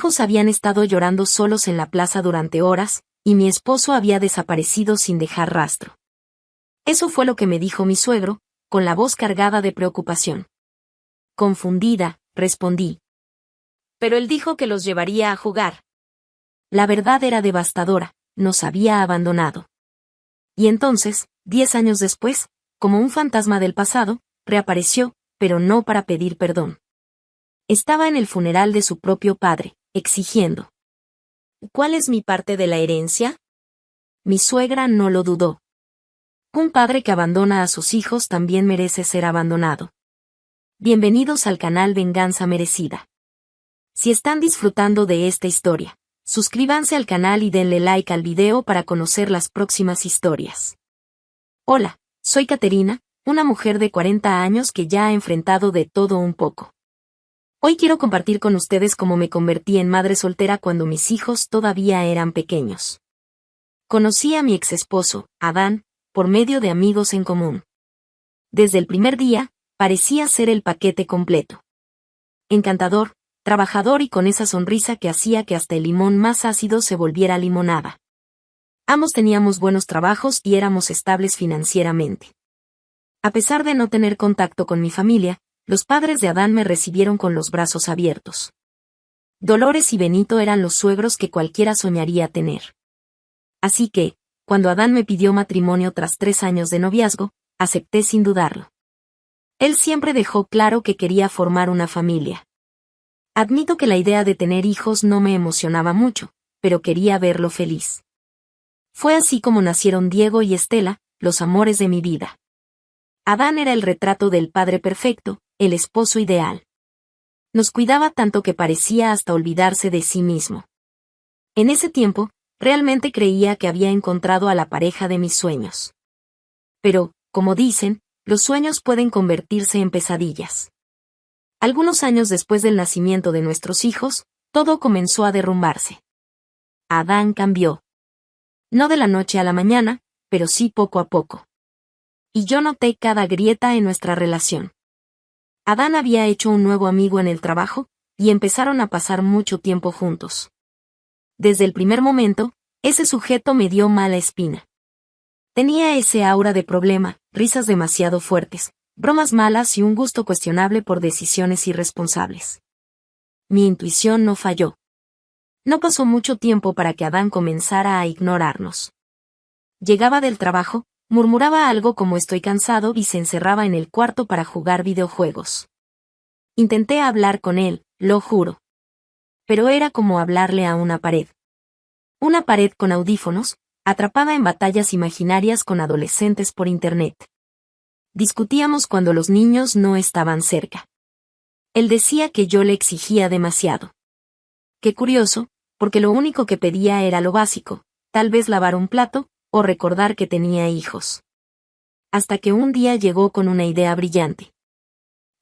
hijos habían estado llorando solos en la plaza durante horas, y mi esposo había desaparecido sin dejar rastro. Eso fue lo que me dijo mi suegro, con la voz cargada de preocupación. Confundida, respondí. Pero él dijo que los llevaría a jugar. La verdad era devastadora, nos había abandonado. Y entonces, 10 años después, como un fantasma del pasado, reapareció, pero no para pedir perdón. Estaba en el funeral de su propio padre, exigiendo. ¿Cuál es mi parte de la herencia? Mi suegra no lo dudó. Un padre que abandona a sus hijos también merece ser abandonado. Bienvenidos al canal Venganza Merecida. Si están disfrutando de esta historia, suscríbanse al canal y denle like al video para conocer las próximas historias. Hola, soy Caterina, una mujer de 40 años que ya ha enfrentado de todo un poco. Hoy quiero compartir con ustedes cómo me convertí en madre soltera cuando mis hijos todavía eran pequeños. Conocí a mi exesposo, Adán, por medio de amigos en común. Desde el primer día, parecía ser el paquete completo. Encantador, trabajador y con esa sonrisa que hacía que hasta el limón más ácido se volviera limonada. Ambos teníamos buenos trabajos y éramos estables financieramente. A pesar de no tener contacto con mi familia, los padres de Adán me recibieron con los brazos abiertos. Dolores y Benito eran los suegros que cualquiera soñaría tener. Así que, cuando Adán me pidió matrimonio tras 3 años de noviazgo, acepté sin dudarlo. Él siempre dejó claro que quería formar una familia. Admito que la idea de tener hijos no me emocionaba mucho, pero quería verlo feliz. Fue así como nacieron Diego y Estela, los amores de mi vida. Adán era el retrato del padre perfecto, el esposo ideal. Nos cuidaba tanto que parecía hasta olvidarse de sí mismo. En ese tiempo, realmente creía que había encontrado a la pareja de mis sueños. Pero, como dicen, los sueños pueden convertirse en pesadillas. Algunos años después del nacimiento de nuestros hijos, todo comenzó a derrumbarse. Adán cambió. No de la noche a la mañana, pero sí poco a poco. Y yo noté cada grieta en nuestra relación. Adán había hecho un nuevo amigo en el trabajo, y empezaron a pasar mucho tiempo juntos. Desde el primer momento, ese sujeto me dio mala espina. Tenía ese aura de problema, risas demasiado fuertes, bromas malas y un gusto cuestionable por decisiones irresponsables. Mi intuición no falló. No pasó mucho tiempo para que Adán comenzara a ignorarnos. Llegaba del trabajo, murmuraba algo como estoy cansado y se encerraba en el cuarto para jugar videojuegos. Intenté hablar con él, lo juro. Pero era como hablarle a una pared. Una pared con audífonos, atrapada en batallas imaginarias con adolescentes por internet. Discutíamos cuando los niños no estaban cerca. Él decía que yo le exigía demasiado. Qué curioso, porque lo único que pedía era lo básico, tal vez lavar un plato, o recordar que tenía hijos. Hasta que un día llegó con una idea brillante.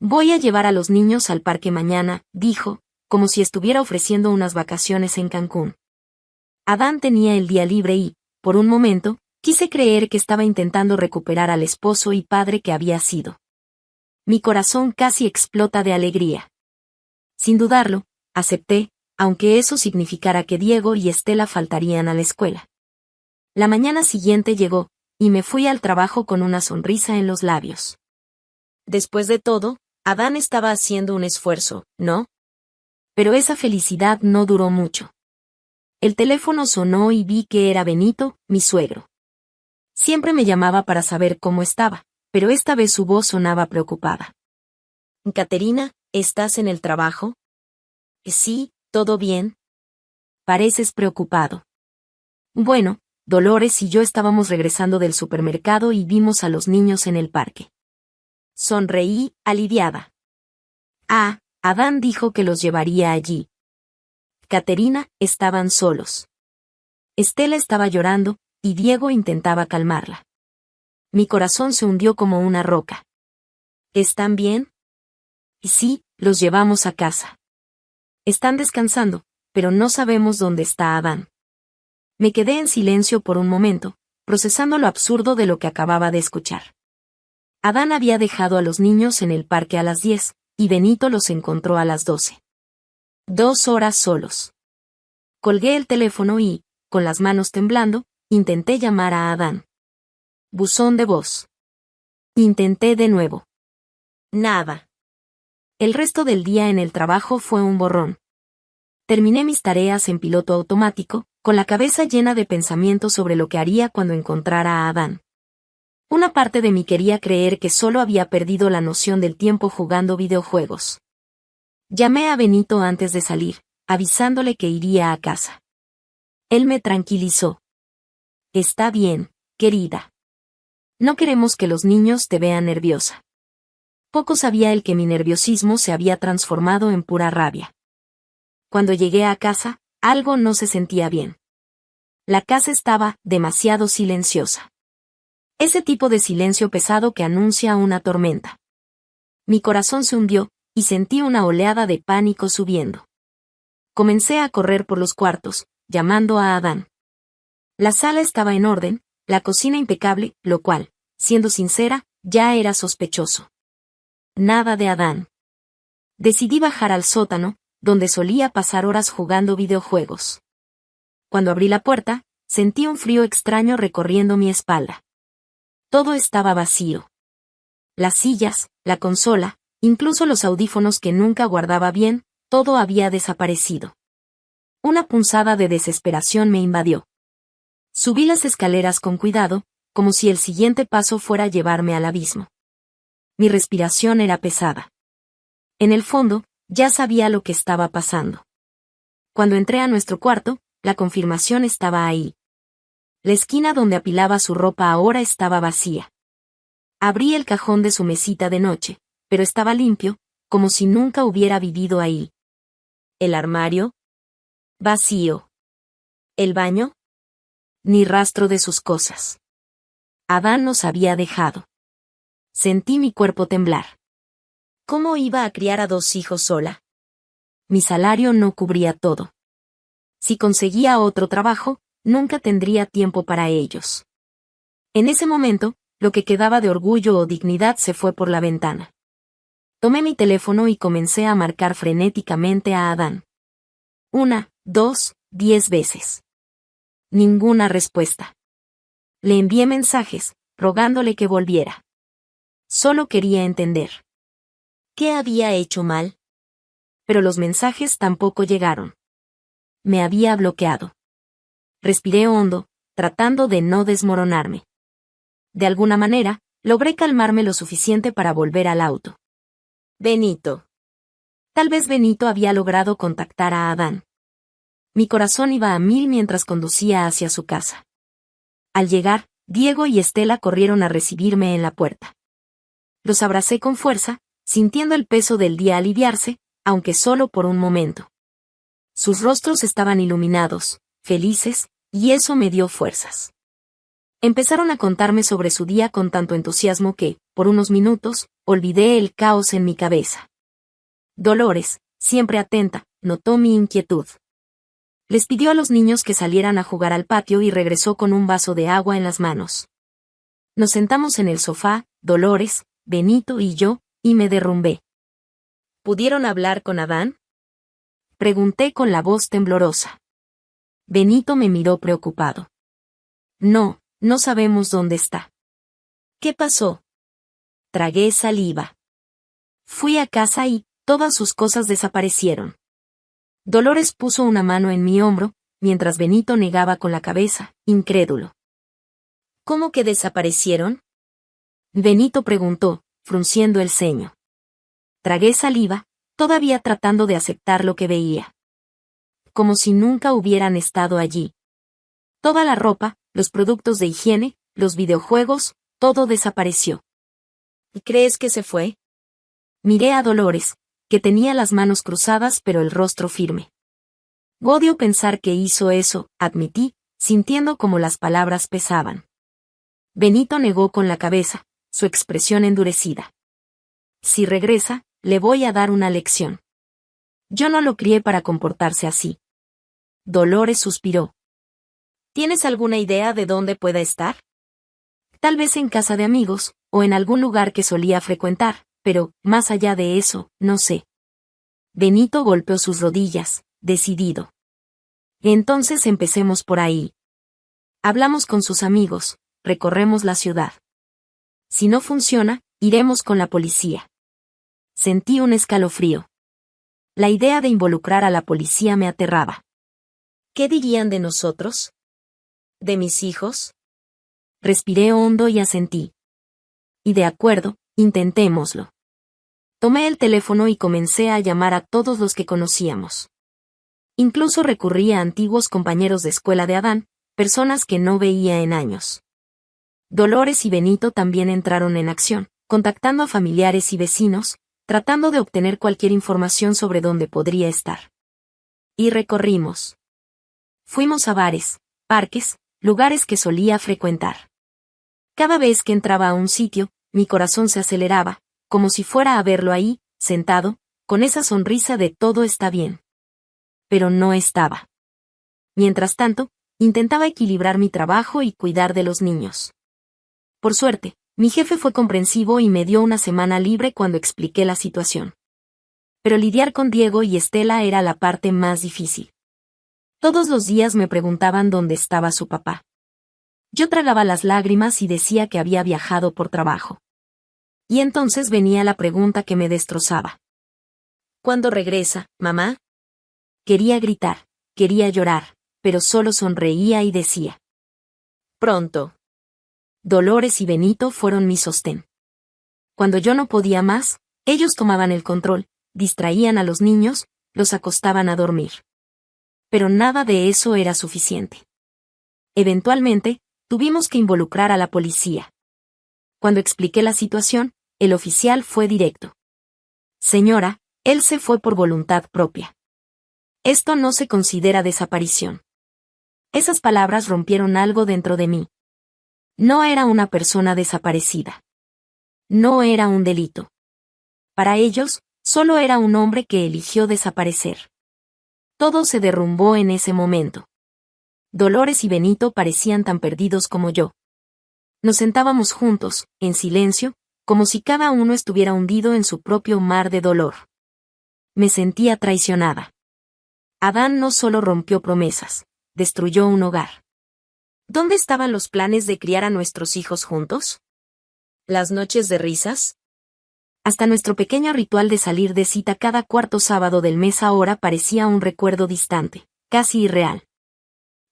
Voy a llevar a los niños al parque mañana, dijo, como si estuviera ofreciendo unas vacaciones en Cancún. Adán tenía el día libre y, por un momento, quise creer que estaba intentando recuperar al esposo y padre que había sido. Mi corazón casi explota de alegría. Sin dudarlo, acepté, aunque eso significara que Diego y Estela faltarían a la escuela. La mañana siguiente llegó, y me fui al trabajo con una sonrisa en los labios. Después de todo, Adán estaba haciendo un esfuerzo, ¿no? Pero esa felicidad no duró mucho. El teléfono sonó y vi que era Benito, mi suegro. Siempre me llamaba para saber cómo estaba, pero esta vez su voz sonaba preocupada. Caterina, ¿estás en el trabajo? Sí, ¿todo bien? Pareces preocupado. Bueno, Dolores y yo estábamos regresando del supermercado y vimos a los niños en el parque. Sonreí, aliviada. Adán dijo que los llevaría allí. Caterina, estaban solos. Estela estaba llorando, y Diego intentaba calmarla. Mi corazón se hundió como una roca. ¿Están bien? Sí, los llevamos a casa. Están descansando, pero no sabemos dónde está Adán. Me quedé en silencio por un momento, procesando lo absurdo de lo que acababa de escuchar. Adán había dejado a los niños en el parque a las 10, y Benito los encontró a las 12. 2 horas solos. Colgué el teléfono y, con las manos temblando, intenté llamar a Adán. Buzón de voz. Intenté de nuevo. Nada. El resto del día en el trabajo fue un borrón. Terminé mis tareas en piloto automático, con la cabeza llena de pensamientos sobre lo que haría cuando encontrara a Adán. Una parte de mí quería creer que solo había perdido la noción del tiempo jugando videojuegos. Llamé a Benito antes de salir, avisándole que iría a casa. Él me tranquilizó. Está bien, querida. No queremos que los niños te vean nerviosa. Poco sabía él que mi nerviosismo se había transformado en pura rabia. Cuando llegué a casa, algo no se sentía bien. La casa estaba demasiado silenciosa. Ese tipo de silencio pesado que anuncia una tormenta. Mi corazón se hundió, y sentí una oleada de pánico subiendo. Comencé a correr por los cuartos, llamando a Adán. La sala estaba en orden, la cocina impecable, lo cual, siendo sincera, ya era sospechoso. Nada de Adán. Decidí bajar al sótano, donde solía pasar horas jugando videojuegos. Cuando abrí la puerta, sentí un frío extraño recorriendo mi espalda. Todo estaba vacío. Las sillas, la consola, incluso los audífonos que nunca guardaba bien, todo había desaparecido. Una punzada de desesperación me invadió. Subí las escaleras con cuidado, como si el siguiente paso fuera a llevarme al abismo. Mi respiración era pesada. En el fondo, ya sabía lo que estaba pasando. Cuando entré a nuestro cuarto, la confirmación estaba ahí. La esquina donde apilaba su ropa ahora estaba vacía. Abrí el cajón de su mesita de noche, pero estaba limpio, como si nunca hubiera vivido ahí. ¿El armario? Vacío. ¿El baño? Ni rastro de sus cosas. Adán nos había dejado. Sentí mi cuerpo temblar. ¿Cómo iba a criar a 2 hijos sola? Mi salario no cubría todo. Si conseguía otro trabajo, nunca tendría tiempo para ellos. En ese momento, lo que quedaba de orgullo o dignidad se fue por la ventana. Tomé mi teléfono y comencé a marcar frenéticamente a Adán. 1, 2, 10 veces. Ninguna respuesta. Le envié mensajes, rogándole que volviera. Solo quería entender. ¿Qué había hecho mal? Pero los mensajes tampoco llegaron. Me había bloqueado. Respiré hondo, tratando de no desmoronarme. De alguna manera, logré calmarme lo suficiente para volver al auto. Benito. Tal vez Benito había logrado contactar a Adán. Mi corazón iba a 1000 mientras conducía hacia su casa. Al llegar, Diego y Estela corrieron a recibirme en la puerta. Los abracé con fuerza, sintiendo el peso del día aliviarse, aunque solo por un momento. Sus rostros estaban iluminados, felices, y eso me dio fuerzas. Empezaron a contarme sobre su día con tanto entusiasmo que, por unos minutos, olvidé el caos en mi cabeza. Dolores, siempre atenta, notó mi inquietud. Les pidió a los niños que salieran a jugar al patio y regresó con un vaso de agua en las manos. Nos sentamos en el sofá, Dolores, Benito y yo, y me derrumbé. ¿Pudieron hablar con Adán? Pregunté con la voz temblorosa. Benito me miró preocupado. No, no sabemos dónde está. ¿Qué pasó? Tragué saliva. Fui a casa y todas sus cosas desaparecieron. Dolores puso una mano en mi hombro, mientras Benito negaba con la cabeza, incrédulo. ¿Cómo que desaparecieron? Benito preguntó, frunciendo el ceño. Tragué saliva, todavía tratando de aceptar lo que veía. Como si nunca hubieran estado allí. Toda la ropa, los productos de higiene, los videojuegos, todo desapareció. ¿Y crees que se fue? Miré a Dolores, que tenía las manos cruzadas pero el rostro firme. Odio pensar que hizo eso, admití, sintiendo como las palabras pesaban. Benito negó con la cabeza, su expresión endurecida. Si regresa, le voy a dar una lección. Yo no lo crié para comportarse así. Dolores suspiró. ¿Tienes alguna idea de dónde pueda estar? Tal vez en casa de amigos, o en algún lugar que solía frecuentar, pero, más allá de eso, no sé. Benito golpeó sus rodillas, decidido. Entonces empecemos por ahí. Hablamos con sus amigos, recorremos la ciudad. Si no funciona, iremos con la policía. Sentí un escalofrío. La idea de involucrar a la policía me aterraba. ¿Qué dirían de nosotros? ¿De mis hijos? Respiré hondo y asentí. Y de acuerdo, intentémoslo. Tomé el teléfono y comencé a llamar a todos los que conocíamos. Incluso recurrí a antiguos compañeros de escuela de Adán, personas que no veía en años. Dolores y Benito también entraron en acción, contactando a familiares y vecinos, tratando de obtener cualquier información sobre dónde podría estar. Y recorrimos. Fuimos a bares, parques, lugares que solía frecuentar. Cada vez que entraba a un sitio, mi corazón se aceleraba, como si fuera a verlo ahí, sentado, con esa sonrisa de todo está bien. Pero no estaba. Mientras tanto, intentaba equilibrar mi trabajo y cuidar de los niños. Por suerte, mi jefe fue comprensivo y me dio una semana libre cuando expliqué la situación. Pero lidiar con Diego y Estela era la parte más difícil. Todos los días me preguntaban dónde estaba su papá. Yo tragaba las lágrimas y decía que había viajado por trabajo. Y entonces venía la pregunta que me destrozaba. ¿Cuándo regresa, mamá? Quería gritar, quería llorar, pero solo sonreía y decía. Pronto. Dolores y Benito fueron mi sostén. Cuando yo no podía más, ellos tomaban el control, distraían a los niños, los acostaban a dormir. Pero nada de eso era suficiente. Eventualmente, tuvimos que involucrar a la policía. Cuando expliqué la situación, el oficial fue directo. Señora, él se fue por voluntad propia. Esto no se considera desaparición. Esas palabras rompieron algo dentro de mí. No era una persona desaparecida. No era un delito. Para ellos, solo era un hombre que eligió desaparecer. Todo se derrumbó en ese momento. Dolores y Benito parecían tan perdidos como yo. Nos sentábamos juntos, en silencio, como si cada uno estuviera hundido en su propio mar de dolor. Me sentía traicionada. Adán no solo rompió promesas, destruyó un hogar. ¿Dónde estaban los planes de criar a nuestros hijos juntos? ¿Las noches de risas? Hasta nuestro pequeño ritual de salir de cita cada cuarto sábado del mes ahora parecía un recuerdo distante, casi irreal.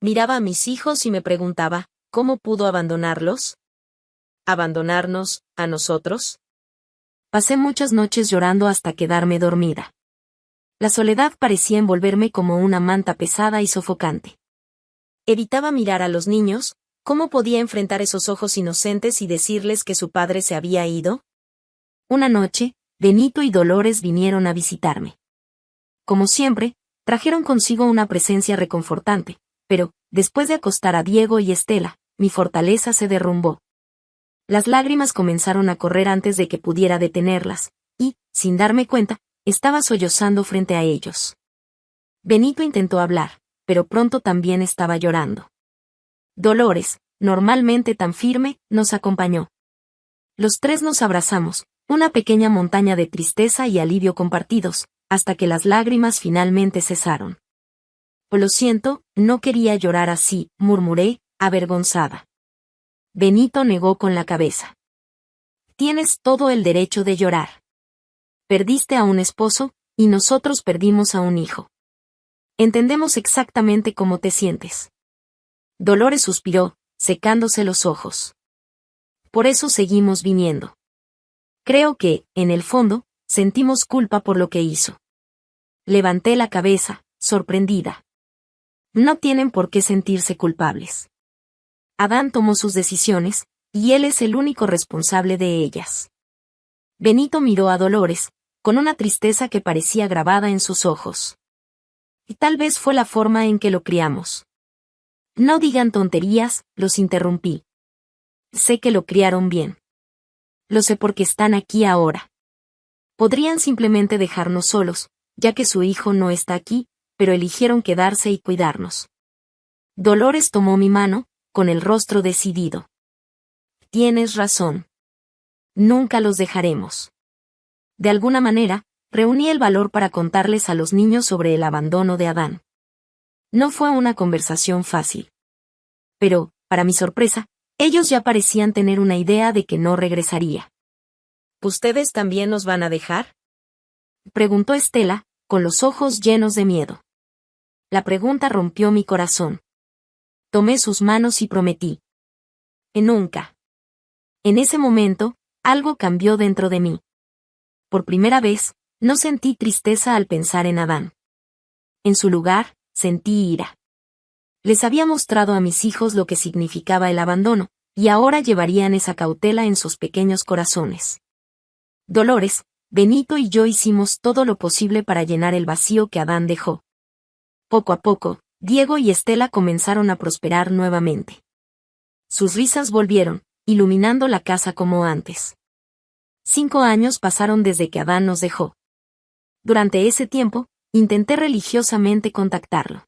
Miraba a mis hijos y me preguntaba, ¿cómo pudo abandonarlos? ¿Abandonarnos, a nosotros? Pasé muchas noches llorando hasta quedarme dormida. La soledad parecía envolverme como una manta pesada y sofocante. Evitaba mirar a los niños, ¿cómo podía enfrentar esos ojos inocentes y decirles que su padre se había ido? Una noche, Benito y Dolores vinieron a visitarme. Como siempre, trajeron consigo una presencia reconfortante, pero, después de acostar a Diego y Estela, mi fortaleza se derrumbó. Las lágrimas comenzaron a correr antes de que pudiera detenerlas, y, sin darme cuenta, estaba sollozando frente a ellos. Benito intentó hablar, pero pronto también estaba llorando. Dolores, normalmente tan firme, nos acompañó. Los tres nos abrazamos, una pequeña montaña de tristeza y alivio compartidos, hasta que las lágrimas finalmente cesaron. Lo siento, no quería llorar así, murmuré, avergonzada. Benito negó con la cabeza. Tienes todo el derecho de llorar. Perdiste a un esposo, y nosotros perdimos a un hijo. Entendemos exactamente cómo te sientes. Dolores suspiró, secándose los ojos. Por eso seguimos viniendo. Creo que, en el fondo, sentimos culpa por lo que hizo. Levanté la cabeza, sorprendida. No tienen por qué sentirse culpables. Adán tomó sus decisiones, y él es el único responsable de ellas. Benito miró a Dolores, con una tristeza que parecía grabada en sus ojos. Y tal vez fue la forma en que lo criamos. No digan tonterías, los interrumpí. Sé que lo criaron bien. Lo sé porque están aquí ahora. Podrían simplemente dejarnos solos, ya que su hijo no está aquí, pero eligieron quedarse y cuidarnos. Dolores tomó mi mano, con el rostro decidido. Tienes razón. Nunca los dejaremos. De alguna manera, reuní el valor para contarles a los niños sobre el abandono de Adán. No fue una conversación fácil. Pero, para mi sorpresa, ellos ya parecían tener una idea de que no regresaría. ¿Ustedes también nos van a dejar?, preguntó Estela, con los ojos llenos de miedo. La pregunta rompió mi corazón. Tomé sus manos y prometí. Nunca. En ese momento, algo cambió dentro de mí. Por primera vez, no sentí tristeza al pensar en Adán. En su lugar, sentí ira. Les había mostrado a mis hijos lo que significaba el abandono, y ahora llevarían esa cautela en sus pequeños corazones. Dolores, Benito y yo hicimos todo lo posible para llenar el vacío que Adán dejó. Poco a poco, Diego y Estela comenzaron a prosperar nuevamente. Sus risas volvieron, iluminando la casa como antes. 5 años pasaron desde que Adán nos dejó. Durante ese tiempo, intenté religiosamente contactarlo.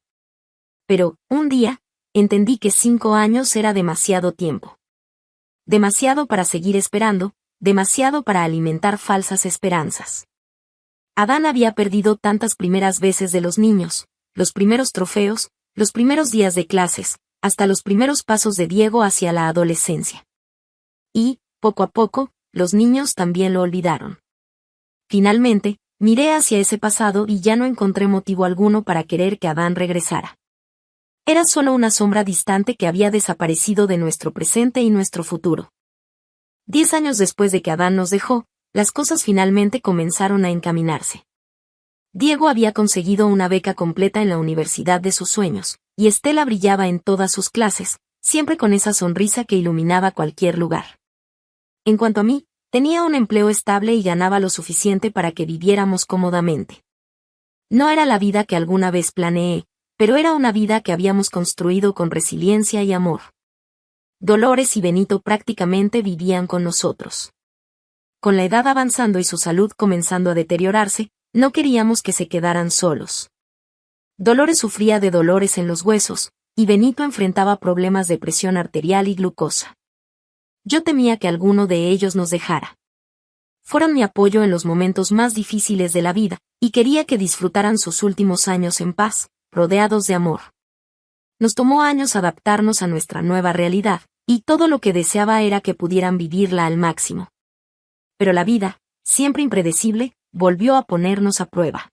Pero, un día, entendí que 5 años era demasiado tiempo. Demasiado para seguir esperando, demasiado para alimentar falsas esperanzas. Adán había perdido tantas primeras veces de los niños, los primeros trofeos, los primeros días de clases, hasta los primeros pasos de Diego hacia la adolescencia. Y, poco a poco, los niños también lo olvidaron. Finalmente, miré hacia ese pasado y ya no encontré motivo alguno para querer que Adán regresara. Era solo una sombra distante que había desaparecido de nuestro presente y nuestro futuro. 10 años después de que Adán nos dejó, las cosas finalmente comenzaron a encaminarse. Diego había conseguido una beca completa en la universidad de sus sueños, y Estela brillaba en todas sus clases, siempre con esa sonrisa que iluminaba cualquier lugar. En cuanto a mí, tenía un empleo estable y ganaba lo suficiente para que viviéramos cómodamente. No era la vida que alguna vez planeé, pero era una vida que habíamos construido con resiliencia y amor. Dolores y Benito prácticamente vivían con nosotros. Con la edad avanzando y su salud comenzando a deteriorarse, no queríamos que se quedaran solos. Dolores sufría de dolores en los huesos, y Benito enfrentaba problemas de presión arterial y glucosa. Yo temía que alguno de ellos nos dejara. Fueron mi apoyo en los momentos más difíciles de la vida, y quería que disfrutaran sus últimos años en paz, rodeados de amor. Nos tomó años adaptarnos a nuestra nueva realidad, y todo lo que deseaba era que pudieran vivirla al máximo. Pero la vida, siempre impredecible, volvió a ponernos a prueba.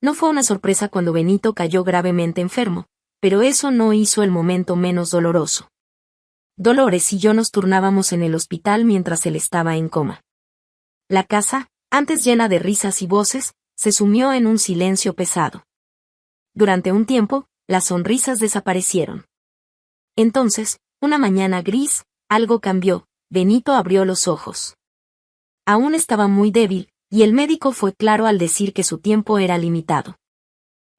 No fue una sorpresa cuando Benito cayó gravemente enfermo, pero eso no hizo el momento menos doloroso. Dolores y yo nos turnábamos en el hospital mientras él estaba en coma. La casa, antes llena de risas y voces, se sumió en un silencio pesado. Durante un tiempo, las sonrisas desaparecieron. Entonces, una mañana gris, algo cambió, Benito abrió los ojos. Aún estaba muy débil, y el médico fue claro al decir que su tiempo era limitado.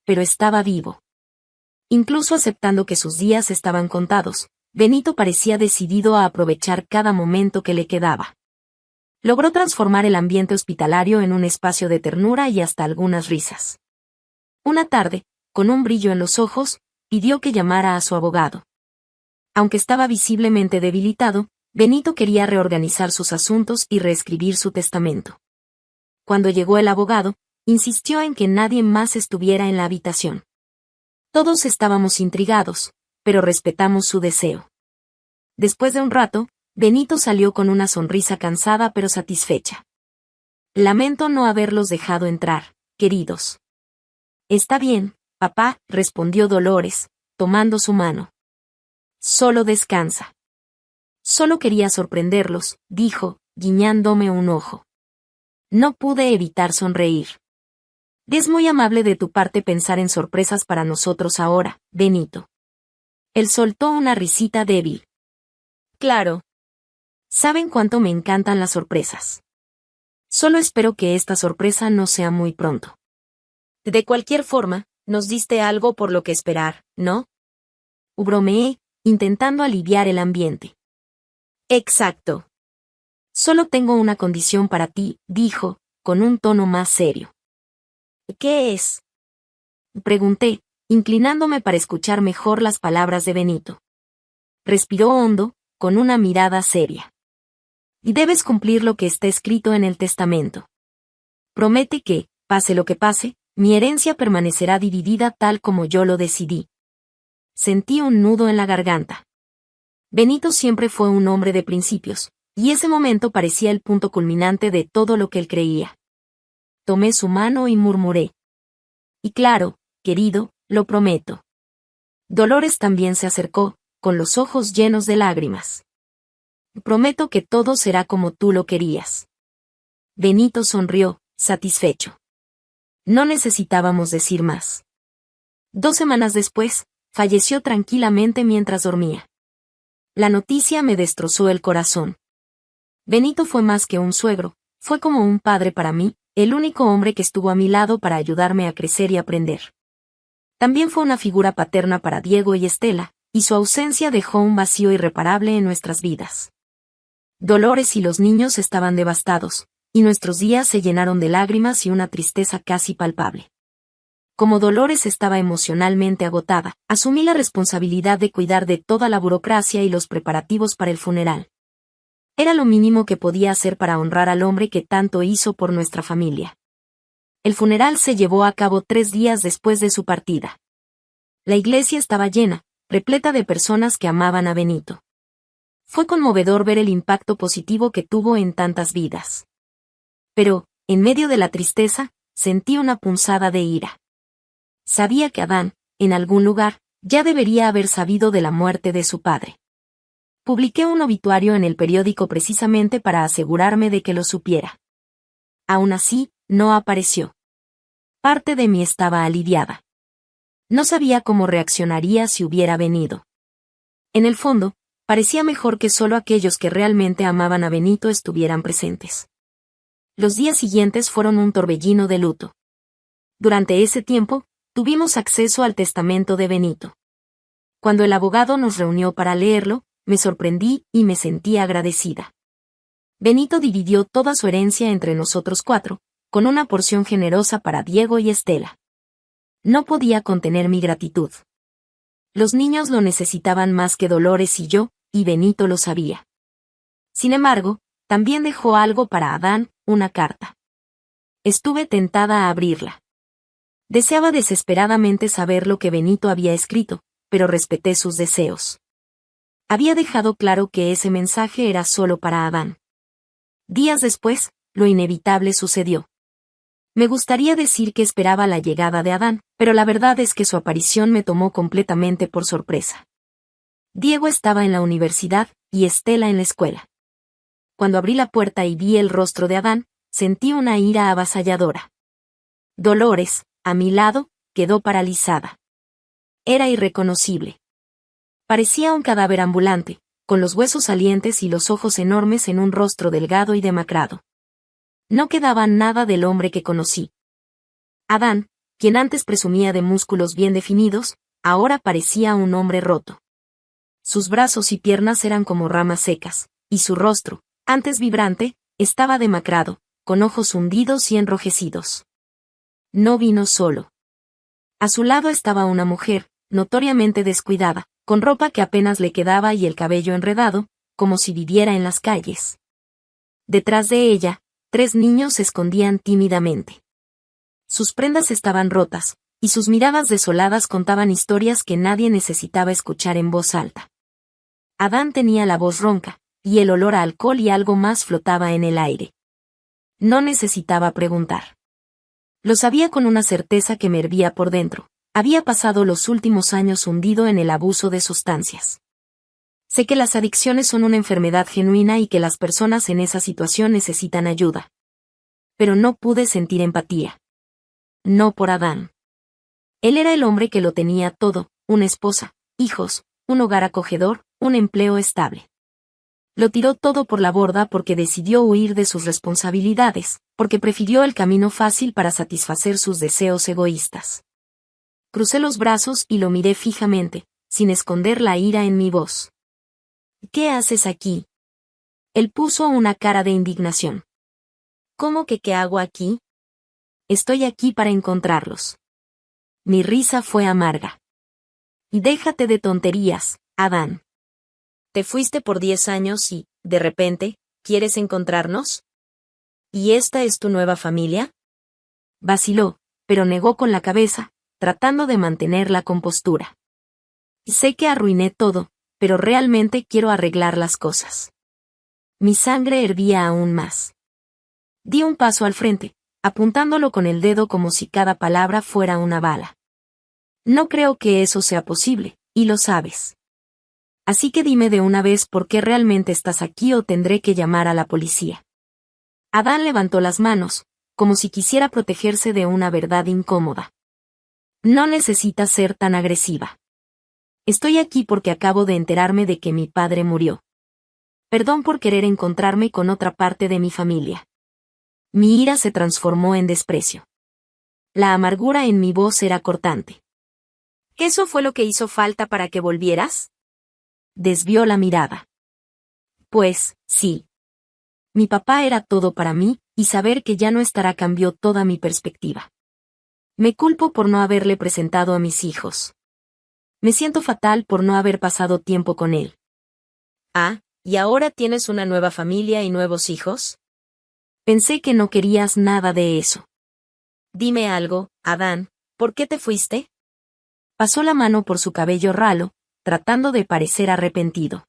Pero estaba vivo. Incluso aceptando que sus días estaban contados, Benito parecía decidido a aprovechar cada momento que le quedaba. Logró transformar el ambiente hospitalario en un espacio de ternura y hasta algunas risas. Una tarde, con un brillo en los ojos, pidió que llamara a su abogado. Aunque estaba visiblemente debilitado, Benito quería reorganizar sus asuntos y reescribir su testamento. Cuando llegó el abogado, insistió en que nadie más estuviera en la habitación. Todos estábamos intrigados, pero respetamos su deseo. Después de un rato, Benito salió con una sonrisa cansada pero satisfecha. Lamento no haberlos dejado entrar, queridos. Está bien, papá, respondió Dolores, tomando su mano. Solo descansa. Solo quería sorprenderlos, dijo, guiñándome un ojo. No pude evitar sonreír. Es muy amable de tu parte pensar en sorpresas para nosotros ahora, Benito. Él soltó una risita débil. Claro. Saben cuánto me encantan las sorpresas. Solo espero que esta sorpresa no sea muy pronto. De cualquier forma, nos diste algo por lo que esperar, ¿no? Bromeé, intentando aliviar el ambiente. Exacto. Solo tengo una condición para ti, dijo, con un tono más serio. ¿Qué es? Pregunté, inclinándome para escuchar mejor las palabras de Benito. Respiró hondo, con una mirada seria. Y debes cumplir lo que está escrito en el testamento. Promete que, pase lo que pase, mi herencia permanecerá dividida tal como yo lo decidí. Sentí un nudo en la garganta. Benito siempre fue un hombre de principios, y ese momento parecía el punto culminante de todo lo que él creía. Tomé su mano y murmuré. Y claro, querido, lo prometo. Dolores también se acercó, con los ojos llenos de lágrimas. Prometo que todo será como tú lo querías. Benito sonrió, satisfecho. No necesitábamos decir más. 2 semanas después, falleció tranquilamente mientras dormía. La noticia me destrozó el corazón. Benito fue más que un suegro, fue como un padre para mí, el único hombre que estuvo a mi lado para ayudarme a crecer y aprender. También fue una figura paterna para Diego y Estela, y su ausencia dejó un vacío irreparable en nuestras vidas. Dolores y los niños estaban devastados, y nuestros días se llenaron de lágrimas y una tristeza casi palpable. Como Dolores estaba emocionalmente agotada, asumí la responsabilidad de cuidar de toda la burocracia y los preparativos para el funeral. Era lo mínimo que podía hacer para honrar al hombre que tanto hizo por nuestra familia. El funeral se llevó a cabo 3 días después de su partida. La iglesia estaba llena, repleta de personas que amaban a Benito. Fue conmovedor ver el impacto positivo que tuvo en tantas vidas. Pero, en medio de la tristeza, sentí una punzada de ira. Sabía que Adán, en algún lugar, ya debería haber sabido de la muerte de su padre. Publiqué un obituario en el periódico precisamente para asegurarme de que lo supiera. Aún así, no apareció. Parte de mí estaba aliviada. No sabía cómo reaccionaría si hubiera venido. En el fondo, parecía mejor que solo aquellos que realmente amaban a Benito estuvieran presentes. Los días siguientes fueron un torbellino de luto. Durante ese tiempo, tuvimos acceso al testamento de Benito. Cuando el abogado nos reunió para leerlo, me sorprendí y me sentí agradecida. Benito dividió toda su herencia entre nosotros 4, con una porción generosa para Diego y Estela. No podía contener mi gratitud. Los niños lo necesitaban más que Dolores y yo, y Benito lo sabía. Sin embargo, también dejó algo para Adán, una carta. Estuve tentada a abrirla. Deseaba desesperadamente saber lo que Benito había escrito, pero respeté sus deseos. Había dejado claro que ese mensaje era solo para Adán. Días después, lo inevitable sucedió. Me gustaría decir que esperaba la llegada de Adán, pero la verdad es que su aparición me tomó completamente por sorpresa. Diego estaba en la universidad, y Estela en la escuela. Cuando abrí la puerta y vi el rostro de Adán, sentí una ira avasalladora. Dolores, a mi lado, quedó paralizada. Era irreconocible. Parecía un cadáver ambulante, con los huesos salientes y los ojos enormes en un rostro delgado y demacrado. No quedaba nada del hombre que conocí. Adán, quien antes presumía de músculos bien definidos, ahora parecía un hombre roto. Sus brazos y piernas eran como ramas secas, y su rostro, antes vibrante, estaba demacrado, con ojos hundidos y enrojecidos. No vino solo. A su lado estaba una mujer, notoriamente descuidada, con ropa que apenas le quedaba y el cabello enredado, como si viviera en las calles. Detrás de ella, 3 niños se escondían tímidamente. Sus prendas estaban rotas, y sus miradas desoladas contaban historias que nadie necesitaba escuchar en voz alta. Adán tenía la voz ronca, y el olor a alcohol y algo más flotaba en el aire. No necesitaba preguntar. Lo sabía con una certeza que me hervía por dentro. Había pasado los últimos años hundido en el abuso de sustancias. Sé que las adicciones son una enfermedad genuina y que las personas en esa situación necesitan ayuda. Pero no pude sentir empatía. No por Adán. Él era el hombre que lo tenía todo, una esposa, hijos, un hogar acogedor, un empleo estable. Lo tiró todo por la borda porque decidió huir de sus responsabilidades, porque prefirió el camino fácil para satisfacer sus deseos egoístas. Crucé los brazos y lo miré fijamente, sin esconder la ira en mi voz. ¿Qué haces aquí? Él puso una cara de indignación. ¿Cómo que qué hago aquí? Estoy aquí para encontrarlos. Mi risa fue amarga. Y déjate de tonterías, Adán. ¿Te fuiste por 10 años y, de repente, quieres encontrarnos? ¿Y esta es tu nueva familia? Vaciló, pero negó con la cabeza, tratando de mantener la compostura. Sé que arruiné todo, pero realmente quiero arreglar las cosas. Mi sangre hervía aún más. Di un paso al frente, apuntándolo con el dedo como si cada palabra fuera una bala. No creo que eso sea posible, y lo sabes. Así que dime de una vez por qué realmente estás aquí o tendré que llamar a la policía. Adán levantó las manos, como si quisiera protegerse de una verdad incómoda. No necesitas ser tan agresiva. Estoy aquí porque acabo de enterarme de que mi padre murió. Perdón por querer encontrarme con otra parte de mi familia. Mi ira se transformó en desprecio. La amargura en mi voz era cortante. ¿Eso fue lo que hizo falta para que volvieras? Desvió la mirada. Pues, sí. Mi papá era todo para mí, y saber que ya no estará cambió toda mi perspectiva. Me culpo por no haberle presentado a mis hijos. Me siento fatal por no haber pasado tiempo con él. Ah, ¿y ahora tienes una nueva familia y nuevos hijos? Pensé que no querías nada de eso. Dime algo, Adán, ¿por qué te fuiste? Pasó la mano por su cabello ralo, tratando de parecer arrepentido.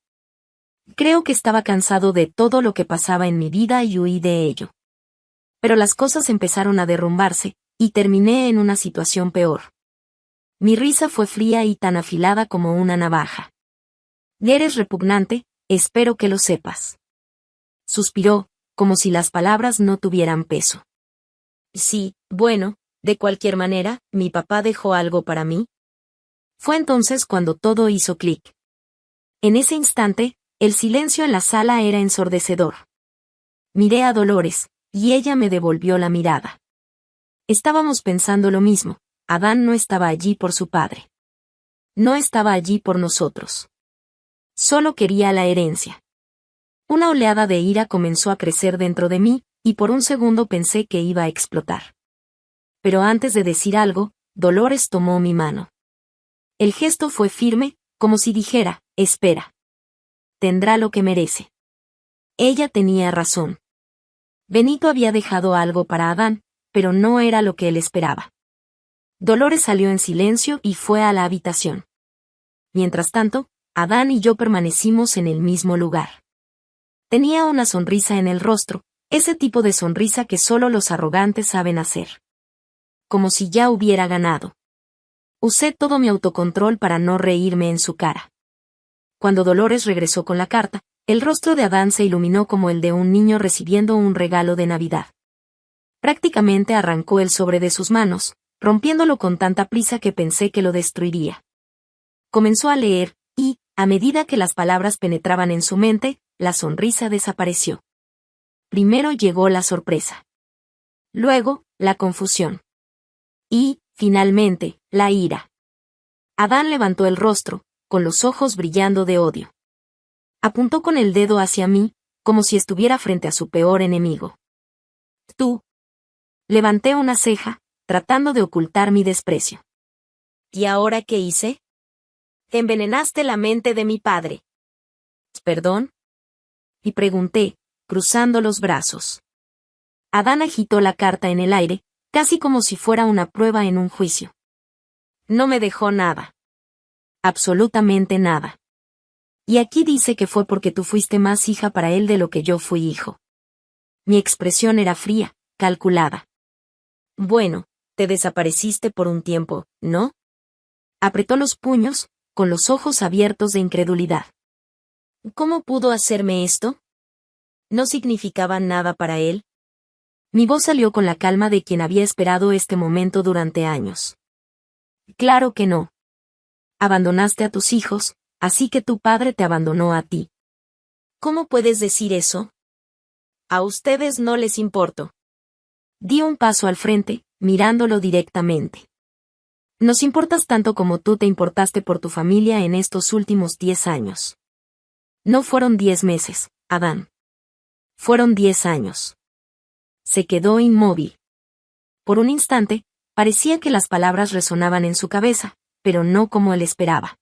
Creo que estaba cansado de todo lo que pasaba en mi vida y huí de ello. Pero las cosas empezaron a derrumbarse, y terminé en una situación peor. Mi risa fue fría y tan afilada como una navaja. Eres repugnante, espero que lo sepas. Suspiró, como si las palabras no tuvieran peso. Sí, bueno, de cualquier manera, mi papá dejó algo para mí. Fue entonces cuando todo hizo clic. En ese instante, el silencio en la sala era ensordecedor. Miré a Dolores, y ella me devolvió la mirada. Estábamos pensando lo mismo, Adán no estaba allí por su padre. No estaba allí por nosotros. Solo quería la herencia. Una oleada de ira comenzó a crecer dentro de mí, y por un segundo pensé que iba a explotar. Pero antes de decir algo, Dolores tomó mi mano. El gesto fue firme, como si dijera, espera. Tendrá lo que merece. Ella tenía razón. Benito había dejado algo para Adán, pero no era lo que él esperaba. Dolores salió en silencio y fue a la habitación. Mientras tanto, Adán y yo permanecimos en el mismo lugar. Tenía una sonrisa en el rostro, ese tipo de sonrisa que solo los arrogantes saben hacer. Como si ya hubiera ganado. Usé todo mi autocontrol para no reírme en su cara. Cuando Dolores regresó con la carta, el rostro de Adán se iluminó como el de un niño recibiendo un regalo de Navidad. Prácticamente arrancó el sobre de sus manos, rompiéndolo con tanta prisa que pensé que lo destruiría. Comenzó a leer, y, a medida que las palabras penetraban en su mente, la sonrisa desapareció. Primero llegó la sorpresa. Luego, la confusión. Y, finalmente, la ira. Adán levantó el rostro, con los ojos brillando de odio. Apuntó con el dedo hacia mí, como si estuviera frente a su peor enemigo. Tú. Levanté una ceja, tratando de ocultar mi desprecio. ¿Y ahora qué hice? Envenenaste la mente de mi padre. ¿Perdón? Y pregunté, cruzando los brazos. Adán agitó la carta en el aire, casi como si fuera una prueba en un juicio. No me dejó nada. Absolutamente nada. Y aquí dice que fue porque tú fuiste más hija para él de lo que yo fui hijo. Mi expresión era fría, calculada. Bueno, te desapareciste por un tiempo, ¿no? Apretó los puños, con los ojos abiertos de incredulidad. ¿Cómo pudo hacerme esto? ¿No significaba nada para él? Mi voz salió con la calma de quien había esperado este momento durante años. Claro que no. Abandonaste a tus hijos, así que tu padre te abandonó a ti. ¿Cómo puedes decir eso? A ustedes no les importo. Di un paso al frente, mirándolo directamente. Nos importas tanto como tú te importaste por tu familia en estos últimos 10 años. No fueron 10 meses, Adán. Fueron 10 años. Se quedó inmóvil. Por un instante, parecía que las palabras resonaban en su cabeza, pero no como él esperaba.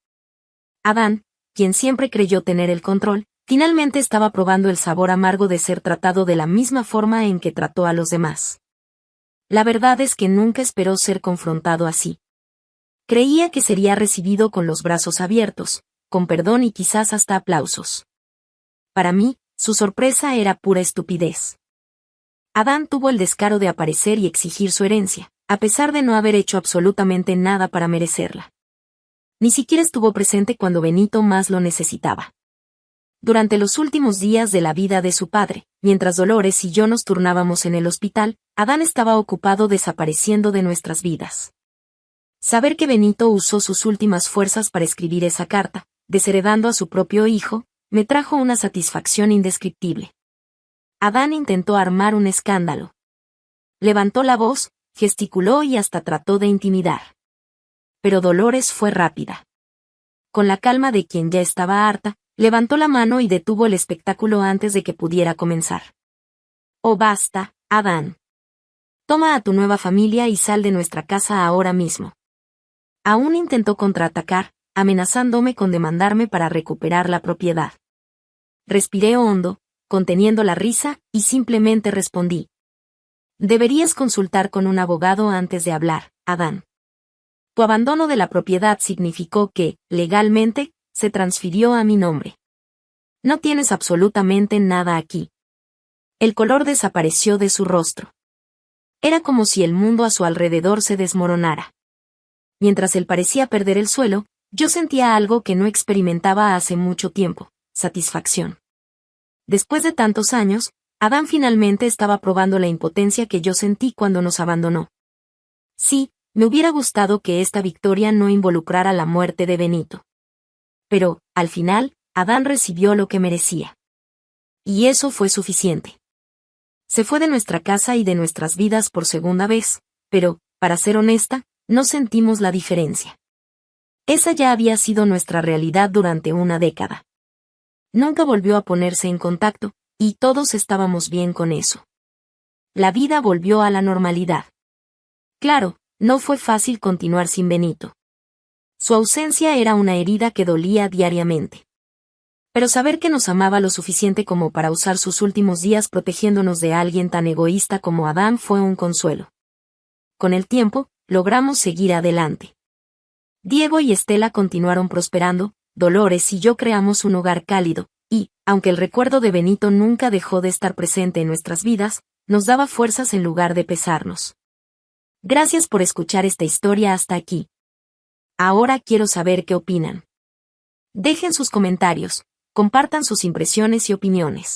Adán, quien siempre creyó tener el control, finalmente estaba probando el sabor amargo de ser tratado de la misma forma en que trató a los demás. La verdad es que nunca esperó ser confrontado así. Creía que sería recibido con los brazos abiertos, con perdón y quizás hasta aplausos. Para mí, su sorpresa era pura estupidez. Adán tuvo el descaro de aparecer y exigir su herencia, a pesar de no haber hecho absolutamente nada para merecerla. Ni siquiera estuvo presente cuando Benito más lo necesitaba. Durante los últimos días de la vida de su padre, mientras Dolores y yo nos turnábamos en el hospital, Adán estaba ocupado desapareciendo de nuestras vidas. Saber que Benito usó sus últimas fuerzas para escribir esa carta, desheredando a su propio hijo, me trajo una satisfacción indescriptible. Adán intentó armar un escándalo. Levantó la voz, gesticuló y hasta trató de intimidar. Pero Dolores fue rápida. Con la calma de quien ya estaba harta, levantó la mano y detuvo el espectáculo antes de que pudiera comenzar. Oh, basta, Adán. Toma a tu nueva familia y sal de nuestra casa ahora mismo. Aún intentó contraatacar, amenazándome con demandarme para recuperar la propiedad. Respiré hondo, conteniendo la risa, y simplemente respondí. Deberías consultar con un abogado antes de hablar, Adán. Tu abandono de la propiedad significó que, legalmente, se transfirió a mi nombre. No tienes absolutamente nada aquí. El color desapareció de su rostro. Era como si el mundo a su alrededor se desmoronara. Mientras él parecía perder el suelo, yo sentía algo que no experimentaba hace mucho tiempo, satisfacción. Después de tantos años, Adán finalmente estaba probando la impotencia que yo sentí cuando nos abandonó. Sí, me hubiera gustado que esta victoria no involucrara la muerte de Benito. Pero, al final, Adán recibió lo que merecía. Y eso fue suficiente. Se fue de nuestra casa y de nuestras vidas por segunda vez, pero, para ser honesta, no sentimos la diferencia. Esa ya había sido nuestra realidad durante una década. Nunca volvió a ponerse en contacto, y todos estábamos bien con eso. La vida volvió a la normalidad. Claro, no fue fácil continuar sin Benito. Su ausencia era una herida que dolía diariamente. Pero saber que nos amaba lo suficiente como para usar sus últimos días protegiéndonos de alguien tan egoísta como Adán fue un consuelo. Con el tiempo, logramos seguir adelante. Diego y Estela continuaron prosperando, Dolores y yo creamos un hogar cálido, y, aunque el recuerdo de Benito nunca dejó de estar presente en nuestras vidas, nos daba fuerzas en lugar de pesarnos. Gracias por escuchar esta historia hasta aquí. Ahora quiero saber qué opinan. Dejen sus comentarios, compartan sus impresiones y opiniones.